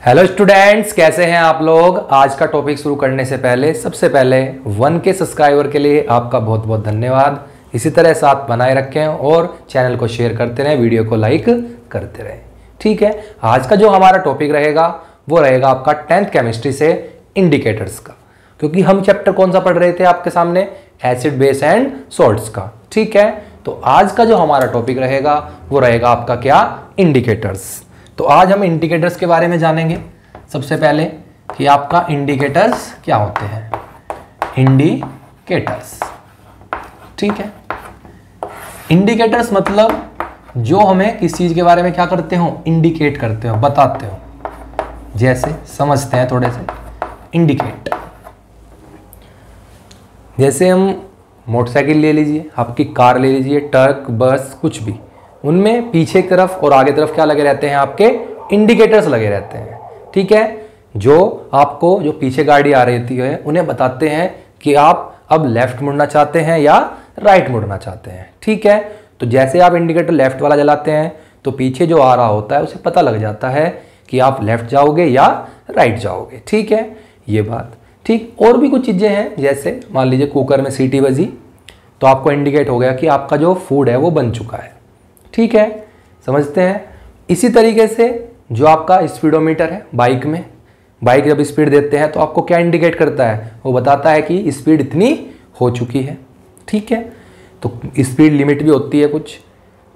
Hello students, कैसे हैं आप लोग। आज का टॉपिक शुरू करने से पहले सबसे पहले 1K सब्सक्राइबर के लिए आपका बहुत बहुत धन्यवाद। इसी तरह साथ बनाए रखें और चैनल को शेयर करते रहें, वीडियो को लाइक करते रहें। ठीक है, आज का जो हमारा टॉपिक रहेगा वो रहेगा आपका 10th केमिस्ट्री से इंडिकेटर्स का, क्योंकि हम चैप्टर कौन सा पढ़ रहे थे आपके सामने, एसिड बेस एंड सॉल्ट्स का। ठीक है, तो आज का जो हमारा टॉपिक रहेगा वो रहेगा आपका क्या, इंडिकेटर्स। तो आज हम इंडिकेटर्स के बारे में जानेंगे। सबसे पहले कि आपका इंडिकेटर्स क्या होते हैं, इंडिकेटर्स। ठीक है, इंडिकेटर्स मतलब जो हमें किस चीज के बारे में क्या करते हो, इंडिकेट करते हो, बताते हो। जैसे समझते हैं थोड़े से, इंडिकेट जैसे हम मोटरसाइकिल ले लीजिए, आपकी कार ले लीजिए, ट्रक, बस, कुछ भी, उनमें पीछे की तरफ और आगे तरफ क्या लगे रहते हैं, आपके इंडिकेटर्स लगे रहते हैं। ठीक है, जो आपको जो पीछे गाड़ी आ रही है उन्हें बताते हैं कि आप अब लेफ्ट मुड़ना चाहते हैं या राइट मुड़ना चाहते हैं। ठीक है, तो जैसे आप इंडिकेटर लेफ्ट वाला जलाते हैं तो पीछे जो आ रहा होता है उसे पता लग जाता है कि आप लेफ्ट जाओगे या राइट जाओगे। ठीक है, ये बात ठीक। और भी कुछ चीज़ें हैं, जैसे मान लीजिए कुकर में सीटी बजी तो आपको इंडिकेट हो गया कि आपका जो फूड है वो बन चुका है। ठीक है, समझते हैं। इसी तरीके से जो आपका स्पीडोमीटर है बाइक में, बाइक जब स्पीड देते हैं तो आपको क्या इंडिकेट करता है, वो बताता है कि स्पीड इतनी हो चुकी है। ठीक है, तो स्पीड लिमिट भी होती है कुछ,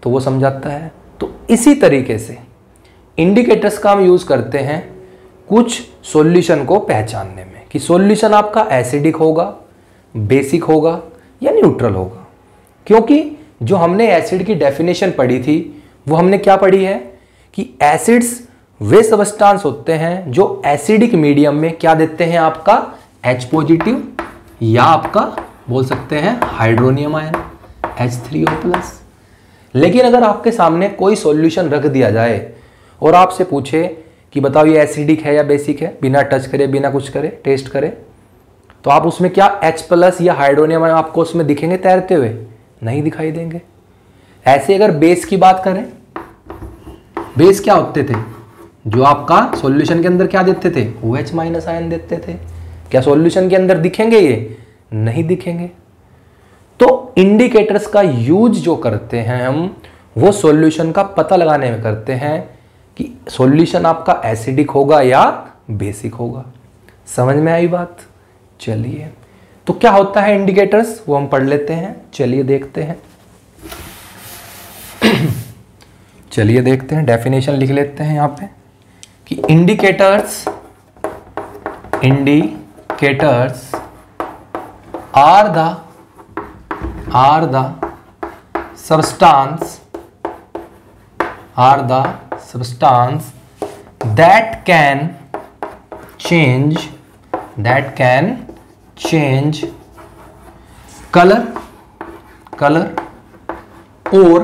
तो वो समझाता है। तो इसी तरीके से इंडिकेटर्स का हम यूज़ करते हैं कुछ सॉल्यूशन को पहचानने में, कि सॉल्यूशन आपका एसिडिक होगा, बेसिक होगा या न्यूट्रल होगा। क्योंकि जो हमने एसिड की डेफिनेशन पढ़ी थी वो हमने क्या पढ़ी है कि एसिड्स वे सब्सटेंस होते हैं जो एसिडिक मीडियम में क्या देते हैं, आपका H पॉजिटिव या आपका बोल सकते हैं हाइड्रोनियम आयन H3O+। लेकिन अगर आपके सामने कोई सॉल्यूशन रख दिया जाए और आपसे पूछे कि बताओ ये एसिडिक है या बेसिक है, बिना टच करे बिना कुछ करे टेस्ट करे, तो आप उसमें क्या H+ या हाइड्रोनियम आयन आपको उसमें दिखेंगे तैरते हुए, नहीं दिखाई देंगे। ऐसे अगर बेस की बात करें, बेस क्या होते थे, जो आपका सॉल्यूशन के अंदर क्या देते थे, OH- आयन देते थे। क्या सॉल्यूशन के अंदर दिखेंगे ये, नहीं दिखेंगे। तो इंडिकेटर्स का यूज जो करते हैं हम, वो सॉल्यूशन का पता लगाने में करते हैं कि सॉल्यूशन आपका एसिडिक होगा या बेसिक होगा। समझ में आई बात। चलिए, तो क्या होता है इंडिकेटर्स, वो हम पढ़ लेते हैं। चलिए देखते हैं चलिए देखते हैं, डेफिनेशन लिख लेते हैं यहाँ पे कि indicators are the substance that can change color or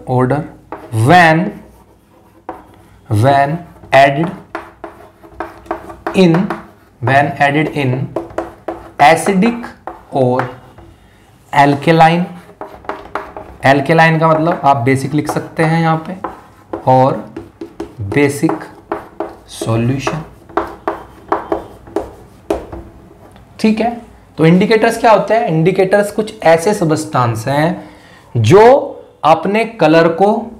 odor when added in acidic or alkaline का मतलब आप बेसिक लिख सकते हैं यहाँ पे, और बेसिक सॉल्यूशन। ठीक है, तो इंडिकेटर्स क्या होते हैं, इंडिकेटर्स कुछ ऐसे सब्सटेंस हैं जो अपने कलर को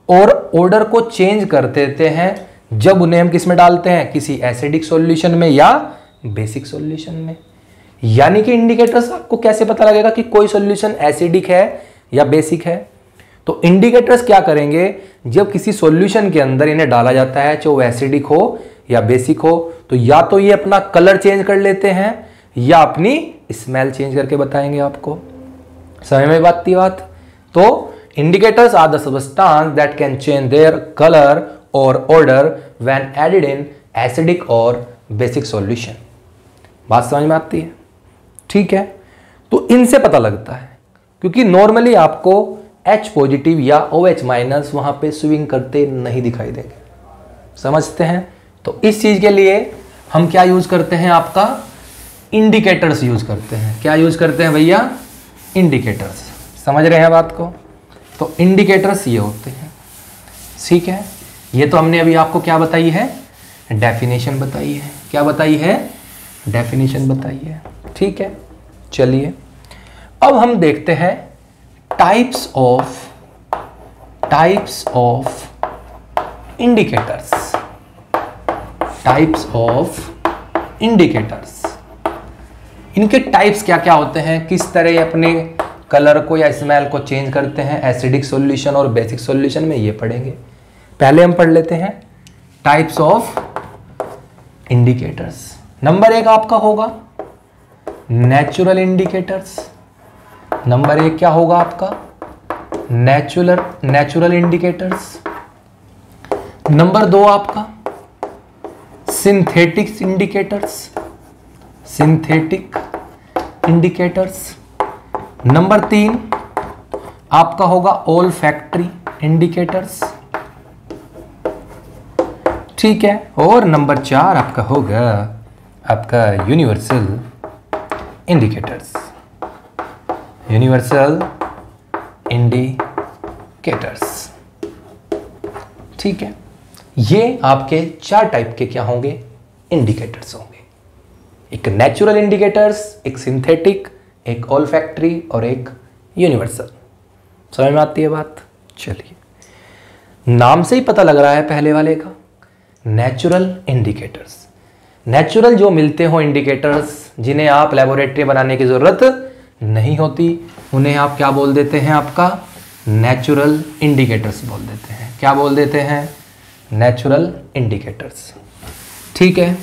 और ऑर्डर को चेंज कर देते हैं जब उन्हें हम किस में डालते हैं, किसी एसिडिक सॉल्यूशन में या बेसिक सॉल्यूशन में। यानी कि इंडिकेटर्स आपको कैसे पता लगेगा कि कोई सॉल्यूशन एसिडिक है या बेसिक है। तो इंडिकेटर्स क्या करेंगे, जब किसी सॉल्यूशन के अंदर इन्हें डाला जाता है, चाहे वो एसिडिक हो या बेसिक हो, तो या तो ये अपना कलर चेंज कर लेते हैं या अपनी स्मेल चेंज करके बताएंगे आपको। समझ में बात थी बात। तो indicators are the substance that can change their color or odor when added in acidic or basic solution। बात समझ में आती है। ठीक है, तो इनसे पता लगता है, क्योंकि नॉर्मली आपको H पॉजिटिव या OH- वहां पे स्विंग करते नहीं दिखाई देंगे। समझते हैं। तो इस चीज के लिए हम क्या यूज करते हैं, आपका इंडिकेटर्स यूज करते हैं। क्या यूज करते हैं भैया, इंडिकेटर्स। समझ रहे हैं बात को। तो इंडिकेटर्स ये होते हैं, ठीक है। ये तो हमने अभी आपको क्या बताई है, डेफिनेशन बताई है। क्या बताई है, डेफिनेशन बताई है, ठीक है। चलिए अब हम देखते हैं types of indicators. Types of indicators, इनके टाइप्स क्या क्या होते हैं, किस तरह अपने कलर को या स्मेल को चेंज करते हैं एसिडिक सॉल्यूशन और बेसिक सॉल्यूशन में, ये पढ़ेंगे। पहले हम पढ़ लेते हैं टाइप्स ऑफ इंडिकेटर्स। नंबर 1 आपका होगा नेचुरल इंडिकेटर्स। नंबर 1 क्या होगा आपका, नेचुरल इंडिकेटर्स। नंबर 2 आपका सिंथेटिक इंडिकेटर्स। नंबर 3 आपका होगा ओल्फैक्टरी इंडिकेटर्स, ठीक है। और नंबर 4 आपका होगा आपका यूनिवर्सल इंडिकेटर्स। ठीक है। ये आपके 4 टाइप के क्या होंगे, इंडिकेटर्स होंगे। एक नेचुरल इंडिकेटर्स, एक सिंथेटिक, एक ओल्फैक्टरी और एक यूनिवर्सल। समझ में आती है बात। चलिए, नाम से ही पता लग रहा है पहले वाले का, नेचुरल इंडिकेटर्स। नेचुरल जो मिलते हो इंडिकेटर्स, जिन्हें आप लेबोरेटरी बनाने की जरूरत नहीं होती, उन्हें आप क्या बोल देते हैं, आपका नेचुरल इंडिकेटर्स बोल देते हैं। क्या बोल देते हैं, नेचुरल इंडिकेटर्स, ठीक है।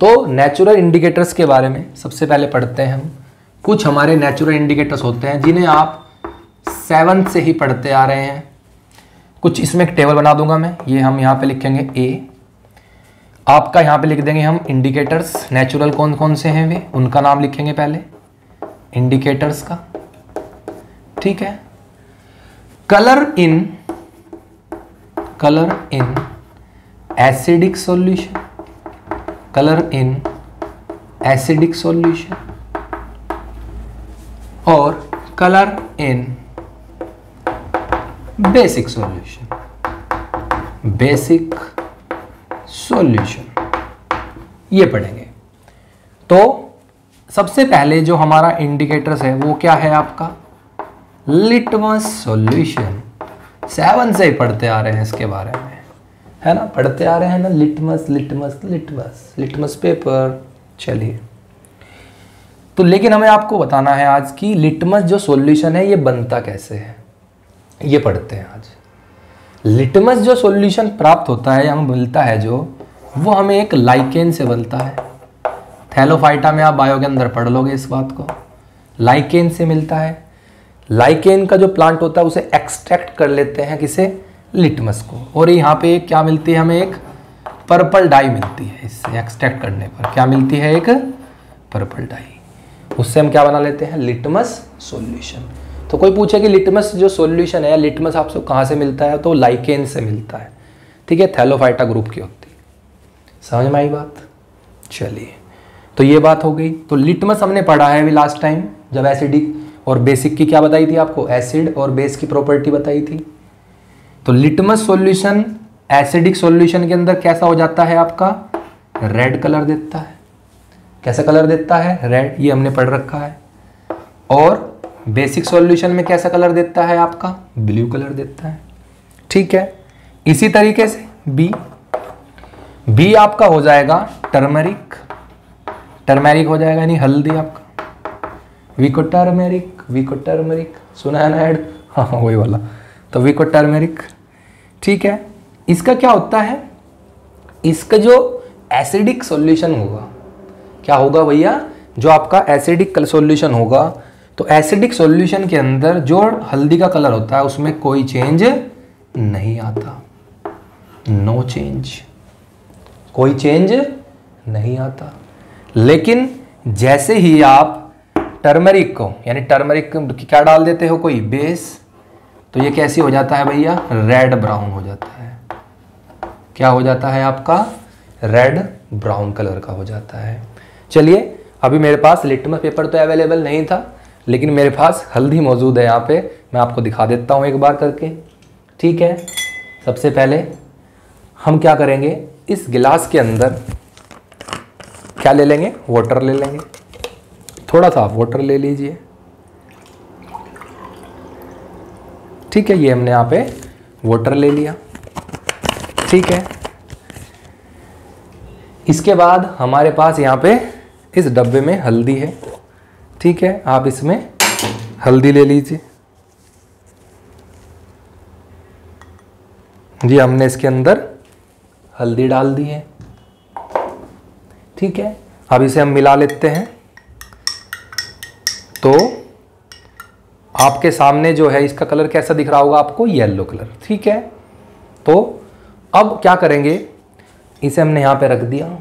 तो नेचुरल इंडिकेटर्स के बारे में सबसे पहले पढ़ते हैं हम। कुछ हमारे नेचुरल इंडिकेटर्स होते हैं जिन्हें आप 7th से ही पढ़ते आ रहे हैं। कुछ इसमें एक टेबल बना दूंगा मैं, ये हम यहाँ पे लिखेंगे ए। आपका यहाँ पे लिख देंगे हम इंडिकेटर्स, नेचुरल कौन कौन से हैं वे, उनका नाम लिखेंगे पहले इंडिकेटर्स का, ठीक है। Colour in acidic solution, colour in acidic solution और कलर इन बेसिक सॉल्यूशन, ये पढ़ेंगे। तो सबसे पहले जो हमारा इंडिकेटर्स है वो क्या है आपका, लिटमस सॉल्यूशन। 7 से ही पढ़ते आ रहे हैं इसके बारे में, है ना, पढ़ते आ रहे हैं ना, लिटमस पेपर। चलिए, तो लेकिन हमें आपको बताना है आज की लिटमस जो सॉल्यूशन है ये बनता कैसे है, ये पढ़ते हैं आज। लिटमस जो सॉल्यूशन प्राप्त होता है या हमें मिलता है जो, वो हमें एक लाइकेन से बनता है। थैलोफाइटा में आप बायो के अंदर पढ़ लोगे इस बात को, लाइकेन से मिलता है। लाइकेन का जो प्लांट होता है उसे एक्सट्रैक्ट कर लेते हैं, किसे, लिटमस को। और यहाँ पे क्या मिलती है हमें, एक पर्पल डाई मिलती है। इससे एक्सट्रैक्ट करने पर क्या मिलती है, एक पर्पल डाई। उससे हम क्या बना लेते हैं, लिटमस सॉल्यूशन। तो कोई पूछे कि लिटमस जो सॉल्यूशन है, लिटमस आपको कहाँ से मिलता है, तो लाइकेन से मिलता है, ठीक है, थैलोफाइटा ग्रुप की होती है। समझ में आई बात। चलिए, तो ये बात हो गई। तो लिटमस हमने पढ़ा है अभी लास्ट टाइम, जब एसिडिक और बेसिक की क्या बताई थी आपको, एसिड और बेस की प्रॉपर्टी बताई थी। तो लिटमस सॉल्यूशन एसिडिक सॉल्यूशन के अंदर कैसा हो जाता है आपका, रेड कलर देता है। कैसा कलर देता है, रेड, ये हमने पढ़ रखा है। और बेसिक सॉल्यूशन में कैसा कलर देता है आपका, ब्लू कलर देता है, ठीक है। इसी तरीके से बी आपका हो जाएगा टर्मरिक हो जाएगा, यानी हल्दी आपका, विको टर्मरिक सुना है ना ऐड, हाँ वही वाला, तो विको टर्मरिक, ठीक है। इसका क्या होता है, इसका जो एसिडिक सॉल्यूशन होगा, क्या होगा भैया, जो आपका एसिडिक सॉल्यूशन होगा, तो एसिडिक सॉल्यूशन के अंदर जो हल्दी का कलर होता है उसमें कोई चेंज नहीं आता, नो चेंज, कोई चेंज नहीं आता। लेकिन जैसे ही आप टर्मरिक को, यानी टर्मरिक क्या डाल देते हो, कोई बेस, तो ये कैसी हो जाता है भैया, रेड ब्राउन हो जाता है। क्या हो जाता है आपका, रेड ब्राउन कलर का हो जाता है। चलिए, अभी मेरे पास लिटमस पेपर तो अवेलेबल नहीं था, लेकिन मेरे पास हल्दी मौजूद है यहाँ पे, मैं आपको दिखा देता हूँ एक बार करके। ठीक है, सबसे पहले हम क्या करेंगे, इस गिलास के अंदर क्या ले लेंगे, वाटर ले लेंगे। थोड़ा सा आप वाटर ले लीजिए। ठीक है, ये हमने यहाँ पे वाटर ले लिया। ठीक है, इसके बाद हमारे पास यहाँ पे इस डब्बे में हल्दी है। ठीक है, आप इसमें हल्दी ले लीजिए। जी, हमने इसके अंदर हल्दी डाल दी है। ठीक है, अब इसे हम मिला लेते हैं। तो आपके सामने जो है इसका कलर कैसा दिख रहा होगा आपको, येलो कलर। ठीक है, तो अब क्या करेंगे, इसे हमने यहाँ पे रख दिया।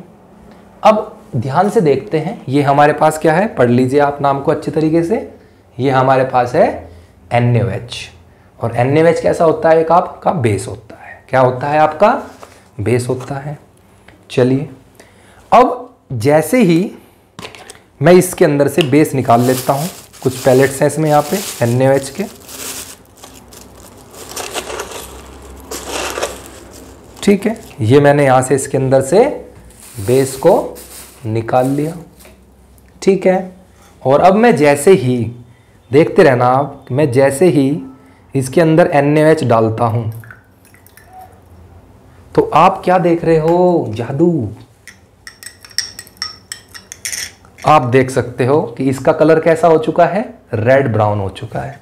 अब ध्यान से देखते हैं, ये हमारे पास क्या है, पढ़ लीजिए आप नाम को अच्छी तरीके से। ये हमारे पास है NaOH, और NaOH कैसा होता है, एक आपका बेस होता है। क्या होता है, आपका बेस होता है। चलिए, अब जैसे ही मैं इसके अंदर से बेस निकाल लेता हूँ, कुछ पैलेट्स हैं इसमें यहाँ पे NaOH के। ठीक है, ये मैंने यहाँ से इसके अंदर से बेस को निकाल लिया। ठीक है, और अब मैं जैसे ही, देखते रहना आप, मैं जैसे ही इसके अंदर NaOH डालता हूँ तो आप क्या देख रहे हो, जादू। आप देख सकते हो कि इसका कलर कैसा हो चुका है, रेड ब्राउन हो चुका है,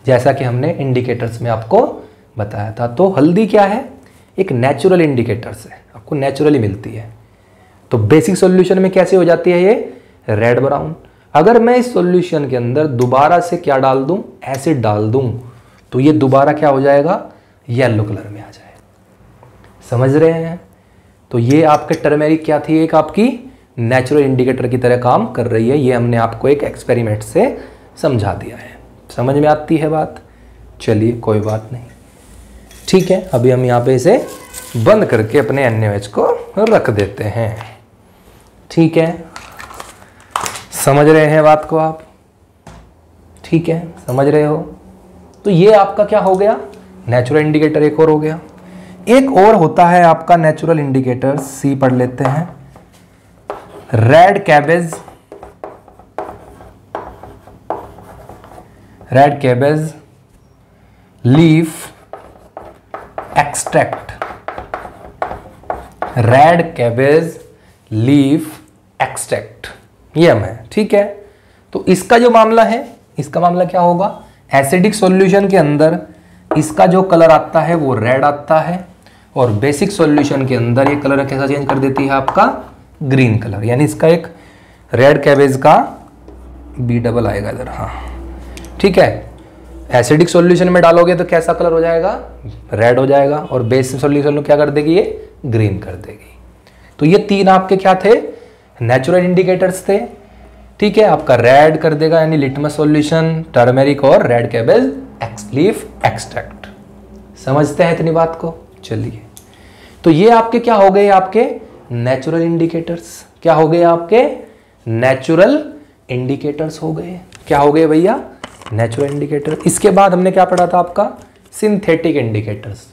जैसा कि हमने इंडिकेटर्स में आपको बताया था। तो हल्दी क्या है, एक नेचुरल इंडिकेटर्स है, आपको नेचुरली मिलती है। तो बेसिक सॉल्यूशन में कैसे हो जाती है ये, रेड ब्राउन। अगर मैं इस सॉल्यूशन के अंदर दोबारा से क्या डाल दूं, एसिड डाल दूं, तो ये दोबारा क्या हो जाएगा, येलो कलर में आ जाएगा। समझ रहे हैं। तो ये आपके टर्मेरिक क्या थी, एक आपकी नेचुरल इंडिकेटर की तरह काम कर रही है। ये हमने आपको एक एक्सपेरिमेंट से समझा दिया है। समझ में आती है बात। चलिए, कोई बात नहीं। ठीक है, अभी हम यहाँ पे इसे बंद करके अपने NaOH को रख देते हैं। ठीक है, समझ रहे हैं बात को आप। ठीक है, समझ रहे हो। तो ये आपका क्या हो गया, नेचुरल इंडिकेटर एक और हो गया। एक और होता है आपका नेचुरल इंडिकेटर, सी पढ़ लेते हैं, red cabbage. Red cabbage leaf extract. Red cabbage leaf extract, ये हम है। ठीक है, तो इसका जो मामला है, इसका मामला क्या होगा, एसिडिक सॉल्यूशन के अंदर इसका जो कलर आता है वो रेड आता है, और बेसिक सॉल्यूशन के अंदर ये कलर कैसा चेंज कर देती है, आपका ग्रीन कलर। यानी इसका एक रेड कैबेज का B डबल आएगा इधर। हाँ, ठीक है, एसिडिक सॉल्यूशन में डालोगे तो कैसा कलर हो जाएगा, रेड हो जाएगा, और बेसिक सॉल्यूशन में क्या कर देगी, ये ग्रीन कर देगी। तो ये तीन आपके क्या थे, नेचुरल इंडिकेटर्स थे। ठीक है, आपका रेड कर देगा यानी लिटमस सॉल्यूशन, टर्मेरिक और रेड कैबेज लीफ एक्सट्रैक्ट। समझते हैं इतनी बात को। चलिए, तो ये आपके क्या हो गए, आपके नेचुरल इंडिकेटर्स। क्या हो गए आपके, नेचुरल इंडिकेटर्स हो गए। क्या हो गए भैया, नेचुरल इंडिकेटर। इसके बाद हमने क्या पढ़ा था आपका, सिंथेटिक इंडिकेटर्स।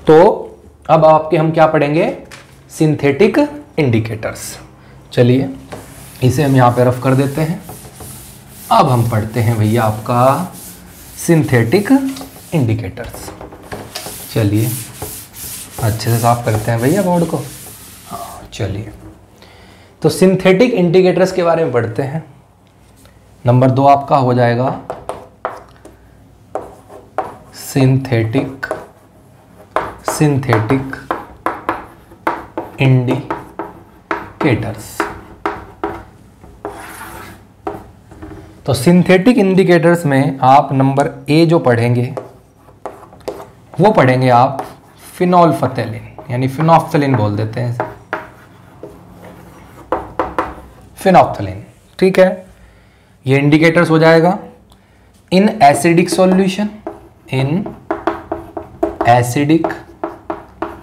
तो अब आपके हम क्या पढ़ेंगे, सिंथेटिक इंडिकेटर्स। चलिए, इसे हम यहां पे रफ कर देते हैं। अब हम पढ़ते हैं भैया आपका सिंथेटिक इंडिकेटर्स। चलिए, अच्छे से साफ करते हैं भैया बोर्ड को। हाँ, चलिए, तो सिंथेटिक इंडिकेटर्स के बारे में पढ़ते हैं। नंबर 2 आपका हो जाएगा सिंथेटिक इंडिकेटर्स। तो सिंथेटिक इंडिकेटर्स में आप नंबर A जो पढ़ेंगे वो पढ़ेंगे आप फिनोल्फथेलिन, यानी फिनोफ्थलीन बोल देते हैं, फिनोफ्थलीन। ठीक है, ये इंडिकेटर्स हो जाएगा in acidic solution, in acidic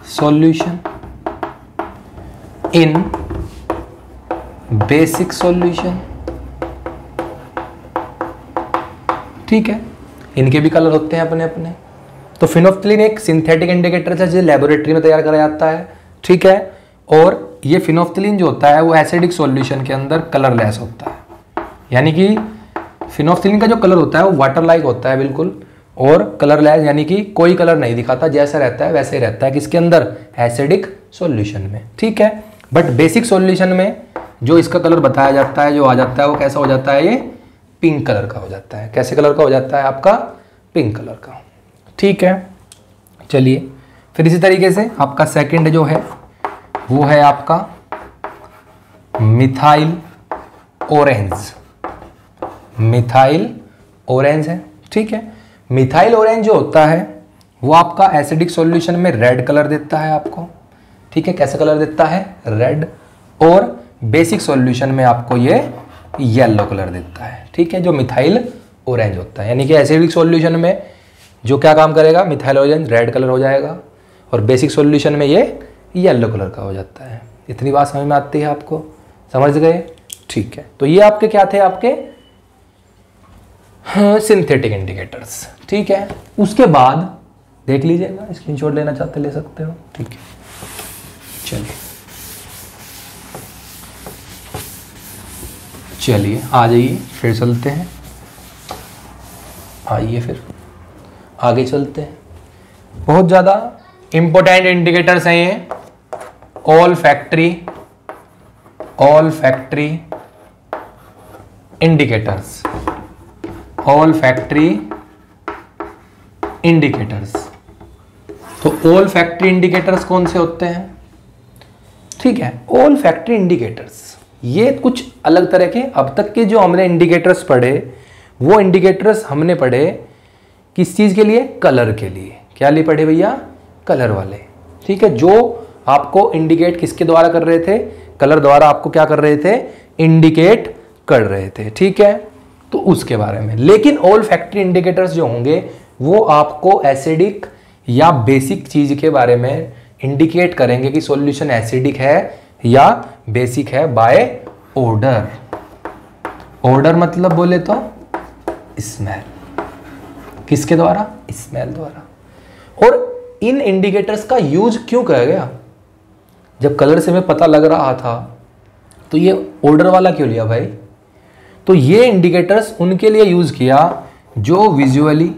solution, in basic solution, ठीक है, इनके भी कलर होते हैं अपने अपने। तो फिनोफ्थलीन एक सिंथेटिक इंडिकेटर है जो लेबोरेटरी में तैयार करा जाता है, ठीक है। और ये फिनोफ्थलीन जो होता है वो एसिडिक सॉल्यूशन के अंदर कलरलेस होता है, यानी कि फिनोफ्थलीन का जो कलर होता है वो वाटर लाइक होता है बिल्कुल, और कलरलेस यानी कि कोई कलर नहीं दिखाता, जैसा रहता है वैसे ही रहता है किसके अंदर, एसिडिक सॉल्यूशन में, ठीक है। बट बेसिक सॉल्यूशन में जो इसका कलर बताया जाता है, जो आ जाता है वो कैसा हो जाता है, ये पिंक कलर का हो जाता है। कैसे कलर का हो जाता है आपका, पिंक कलर का, ठीक है। चलिए फिर इसी तरीके से आपका सेकंड जो है वो है आपका मिथाइल ऑरेंज। मिथाइल ऑरेंज है, ठीक है। मिथाइल ऑरेंज जो होता है वो आपका एसिडिक सॉल्यूशन में रेड कलर देता है आपको, ठीक है। कैसा कलर देता है, रेड। और बेसिक सॉल्यूशन में आपको ये येलो कलर देता है, ठीक है, जो मिथाइल ऑरेंज होता है। यानी कि एसिडिक सॉल्यूशन में जो क्या काम करेगा, मिथाइल ऑरेंज रेड कलर हो जाएगा, और बेसिक सॉल्यूशन में ये येलो कलर का हो जाता है। इतनी बात समझ में आती है आपको, समझ गए, ठीक है। तो ये आपके क्या थे, आपके सिंथेटिक इंडिकेटर्स, ठीक है। उसके बाद देख लीजिएगा, स्क्रीनशॉट लेना चाहते ले सकते हो, ठीक है। चलिए आ जाइए, फिर चलते हैं, आइए फिर आगे चलते हैं। बहुत ज़्यादा इंपॉर्टेंट इंडिकेटर्स हैं ये, all factory indicators, all factory indicators. तो ऑल फैक्ट्री इंडिकेटर्स कौन से होते हैं, ठीक है। ऑल फैक्ट्री इंडिकेटर्स ये कुछ अलग तरह के, अब तक के जो हमने इंडिकेटर्स पढ़े वो इंडिकेटर्स हमने पढ़े किस चीज के लिए, कलर के लिए। क्या लिए पढ़े भैया, कलर वाले, ठीक है। जो आपको इंडिकेट किसके द्वारा कर रहे थे, कलर द्वारा आपको क्या कर रहे थे, इंडिकेट कर रहे थे, ठीक है। तो उसके बारे में। लेकिन ऑल फैक्ट्री इंडिकेटर्स जो होंगे वो आपको एसिडिक या बेसिक चीज के बारे में इंडिकेट करेंगे कि सॉल्यूशन एसिडिक है या बेसिक है बाय ऑर्डर। ऑर्डर मतलब बोले तो स्मेल, किसके द्वारा, स्मेल द्वारा। और इन इंडिकेटर्स का यूज क्यों किया गया, जब कलर से हमें पता लग रहा था तो ये ऑर्डर वाला क्यों लिया भाई। तो ये इंडिकेटर्स उनके लिए यूज किया जो विजुअली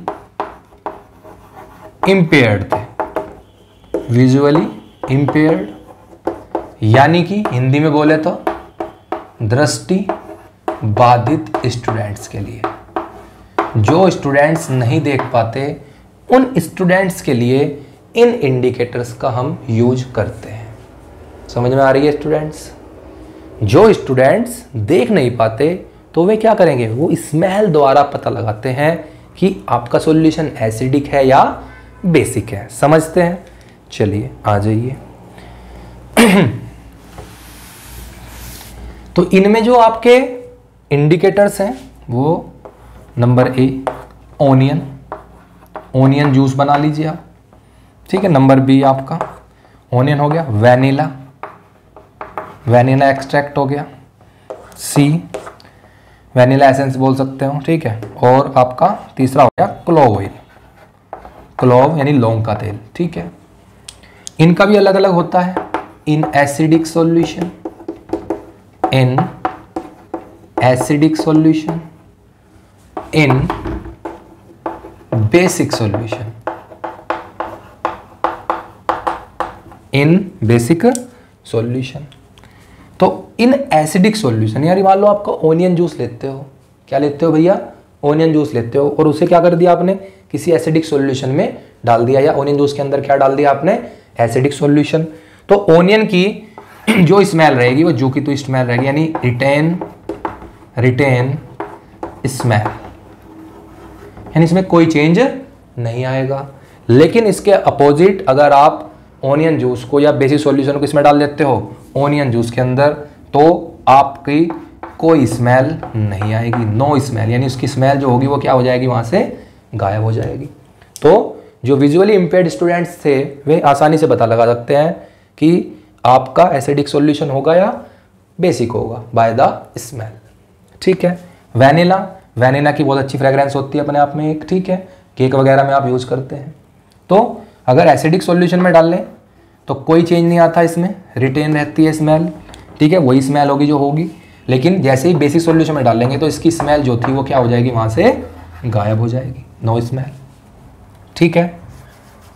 इंपेयर्ड थे, विजुअली इंपेयर्ड, यानी कि हिंदी में बोले तो दृष्टि बाधित स्टूडेंट्स के लिए। जो स्टूडेंट्स नहीं देख पाते उन स्टूडेंट्स के लिए इन इंडिकेटर्स का हम यूज करते हैं। समझ में आ रही है स्टूडेंट्स। जो स्टूडेंट्स देख नहीं पाते तो वे क्या करेंगे, वो स्मेल द्वारा पता लगाते हैं कि आपका सॉल्यूशन एसिडिक है या बेसिक है। समझते हैं, चलिए आ जाइए। तो इनमें जो आपके इंडिकेटर्स हैं वो number A onion, onion juice बना लीजिए आप, ठीक है। नंबर बी आपका ओनियन हो गया, वैनिला, वैनिला एक्सट्रैक्ट हो गया। सी वैनिला एसेंस बोल सकते हो, ठीक है। और आपका तीसरा हो गया क्लोव ऑयल, क्लोव यानी लौंग का तेल, ठीक है। इनका भी अलग अलग होता है, in acidic solution, in acidic solution, in basic solution, in basic solution. तो इन एसिडिक सॉल्यूशन, यानी मान लो आपका ओनियन जूस लेते हो, क्या लेते हो भैया, ओनियन जूस लेते हो, और उसे क्या कर दिया आपने, किसी एसिडिक सॉल्यूशन में डाल दिया, या ओनियन जूस के अंदर क्या डाल दिया आपने, एसिडिक सॉल्यूशन। तो ओनियन की जो स्मेल रहेगी वो जू की तो स्मेल रहेगी, यानी रिटेन स्मेल, यानी इसमें कोई चेंज नहीं आएगा। लेकिन इसके अपोजिट अगर आप ओनियन जूस को या बेसिक सॉल्यूशन को इसमें डाल देते हो ओनियन जूस के अंदर, तो आपकी कोई स्मेल नहीं आएगी, नो स्मेल, यानी उसकी स्मेल जो होगी वो क्या हो जाएगी, वहां से गायब हो जाएगी। तो जो विजुअली इंपेयर्ड स्टूडेंट्स थे वे आसानी से पता लगा सकते हैं कि आपका एसिडिक सॉल्यूशन होगा या बेसिक होगा बाय द स्मेल, ठीक है। वैनिला, वैनिला की बहुत अच्छी फ्रेग्रेंस होती है अपने आप में एक, ठीक है, केक वगैरह में आप यूज़ करते हैं। तो अगर एसिडिक सॉल्यूशन में डाल लें तो कोई चेंज नहीं आता, इसमें रिटेन रहती है स्मेल, ठीक है, वही स्मेल होगी जो होगी। लेकिन जैसे ही बेसिक सॉल्यूशन में डालेंगे तो इसकी स्मेल जो थी वो क्या हो जाएगी, वहाँ से गायब हो जाएगी, नो स्मेल, ठीक है,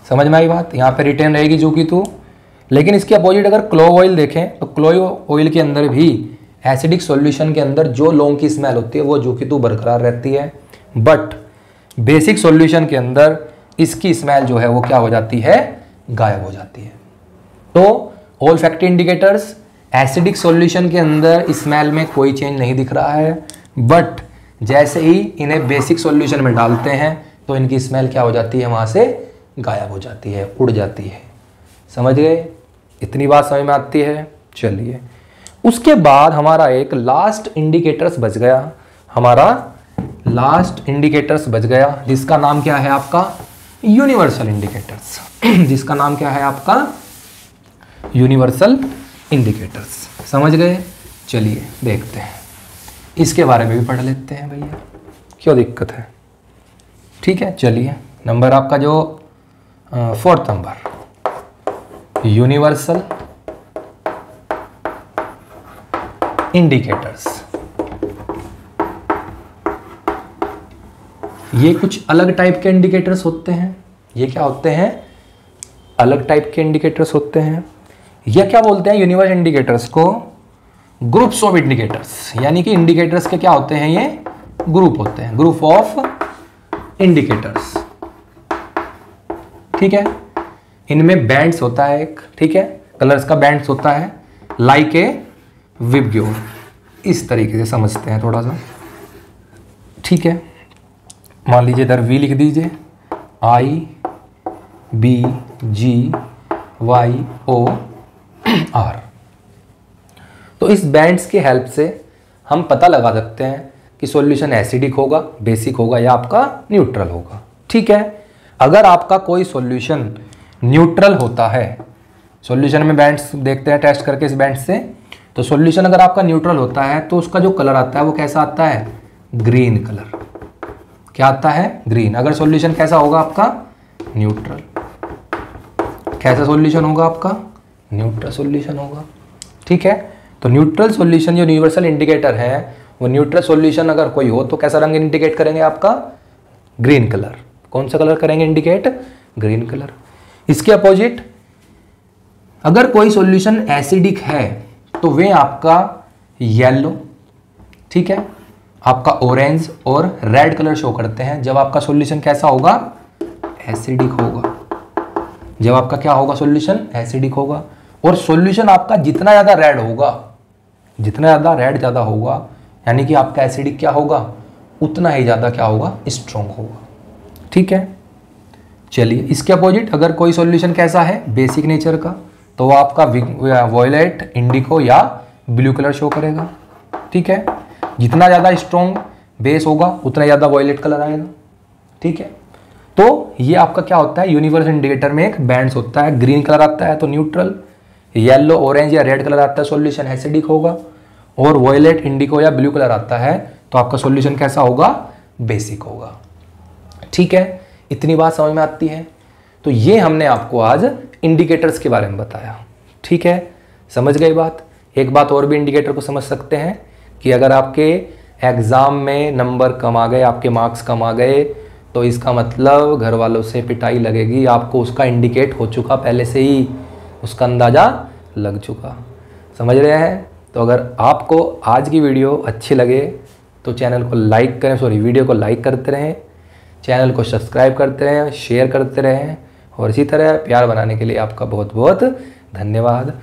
समझ में आई बात। यहाँ पे रिटेन रहेगी जो कि तो। लेकिन इसके अपोजिट अगर क्लोव ऑयल देखें तो क्लोव ऑयल के अंदर भी एसिडिक सॉल्यूशन के अंदर जो लौंग की स्मेल होती है वो जो कि तो बरकरार रहती है, बट बेसिक सॉल्यूशन के अंदर इसकी स्मेल जो है वो क्या हो जाती है, गायब हो जाती है। तो ओल्फैक्टरी इंडिकेटर्स, एसिडिक सॉल्यूशन के अंदर स्मेल में कोई चेंज नहीं दिख रहा है, बट जैसे ही इन्हें बेसिक सॉल्यूशन में डालते हैं तो इनकी स्मेल क्या हो जाती है, वहाँ से गायब हो जाती है, उड़ जाती है। समझ गए, इतनी बात समझ में आती है। चलिए, उसके बाद हमारा एक लास्ट इंडिकेटर्स बच गया, हमारा लास्ट इंडिकेटर्स बच गया, जिसका नाम क्या है आपका, यूनिवर्सल इंडिकेटर्स। जिसका नाम क्या है आपका, यूनिवर्सल इंडिकेटर्स। समझ गए। चलिए देखते हैं, इसके बारे में भी पढ़ लेते हैं भैया, क्यों दिक्कत है, ठीक है। चलिए, नंबर आपका जो 4th नंबर, यूनिवर्सल इंडिकेटर्स। ये कुछ अलग टाइप के इंडिकेटर्स होते हैं। ये क्या होते हैं, अलग टाइप के इंडिकेटर्स होते हैं। ये क्या बोलते हैं, यूनिवर्सल इंडिकेटर्स को ग्रुप्स ऑफ इंडिकेटर्स, यानी कि इंडिकेटर्स के क्या होते हैं, ये ग्रुप होते हैं, ग्रुप ऑफ इंडिकेटर्स, ठीक है। इनमें बैंड्स होता है एक, ठीक है, कलर्स का बैंड्स होता है, लाइक ए विबग्यो, इस तरीके से समझते हैं थोड़ा सा, ठीक है। मान लीजिए इधर वी लिख दीजिए, IBGYOR। तो इस बैंड्स के हेल्प से हम पता लगा सकते हैं कि सॉल्यूशन एसिडिक होगा, बेसिक होगा या आपका न्यूट्रल होगा, ठीक है। अगर आपका कोई सॉल्यूशन न्यूट्रल होता है, सॉल्यूशन में बैंड्स देखते हैं टेस्ट करके इस बैंड से, तो सॉल्यूशन अगर आपका न्यूट्रल होता है तो उसका जो कलर आता है वो कैसा आता है, ग्रीन कलर। क्या आता है, ग्रीन। अगर सॉल्यूशन कैसा होगा आपका, न्यूट्रल। कैसा सॉल्यूशन होगा आपका, न्यूट्रल सॉल्यूशन होगा, ठीक है। तो न्यूट्रल सॉल्यूशन जो यूनिवर्सल इंडिकेटर है, वो न्यूट्रल सॉल्यूशन अगर कोई हो तो कैसा रंग इंडिकेट करेंगे आपका, ग्रीन कलर। कौन सा कलर करेंगे इंडिकेट, ग्रीन कलर। इसके अपोजिट अगर कोई सॉल्यूशन एसिडिक है तो वे आपका येलो, ठीक है, आपका ऑरेंज और रेड कलर शो करते हैं जब आपका सॉल्यूशन कैसा होगा, एसिडिक होगा। जब आपका क्या होगा, सॉल्यूशन एसिडिक होगा। और सॉल्यूशन आपका जितना ज़्यादा रेड होगा, जितना ज़्यादा रेड ज़्यादा होगा, यानी कि आपका एसिडिक क्या होगा, उतना ही ज़्यादा क्या होगा, स्ट्रॉन्ग होगा, ठीक है। चलिए, इसके अपोजिट अगर कोई सॉल्यूशन कैसा है, बेसिक नेचर का, तो वो आपका वॉयलेट, इंडिको या ब्लू कलर शो करेगा, ठीक है। जितना ज़्यादा स्ट्रॉन्ग बेस होगा उतना ज़्यादा वॉयलेट कलर आएगा, ठीक है। तो ये आपका क्या होता है, यूनिवर्सल इंडिकेटर में एक बैंड्स होता है। ग्रीन कलर आता है तो न्यूट्रल, येलो, ऑरेंज या रेड कलर आता है सॉल्यूशन एसिडिक होगा, और वॉयलेट, इंडिको या ब्लू कलर आता है तो आपका सॉल्यूशन कैसा होगा, बेसिक होगा, ठीक है। इतनी बात समझ में आती है। तो ये हमने आपको आज इंडिकेटर्स के बारे में बताया, ठीक है। समझ गई बात। एक बात और भी इंडिकेटर को समझ सकते हैं कि अगर आपके एग्ज़ाम में नंबर कम आ गए, आपके मार्क्स कम आ गए, तो इसका मतलब घर वालों से पिटाई लगेगी, आपको उसका इंडिकेट हो चुका पहले से ही, उसका अंदाज़ा लग चुका। समझ रहे हैं। तो अगर आपको आज की वीडियो अच्छी लगे तो चैनल को लाइक करें, वीडियो को लाइक करते रहें, चैनल को सब्सक्राइब करते रहें, शेयर करते रहें, और इसी तरह प्यार बनाने के लिए आपका बहुत बहुत धन्यवाद।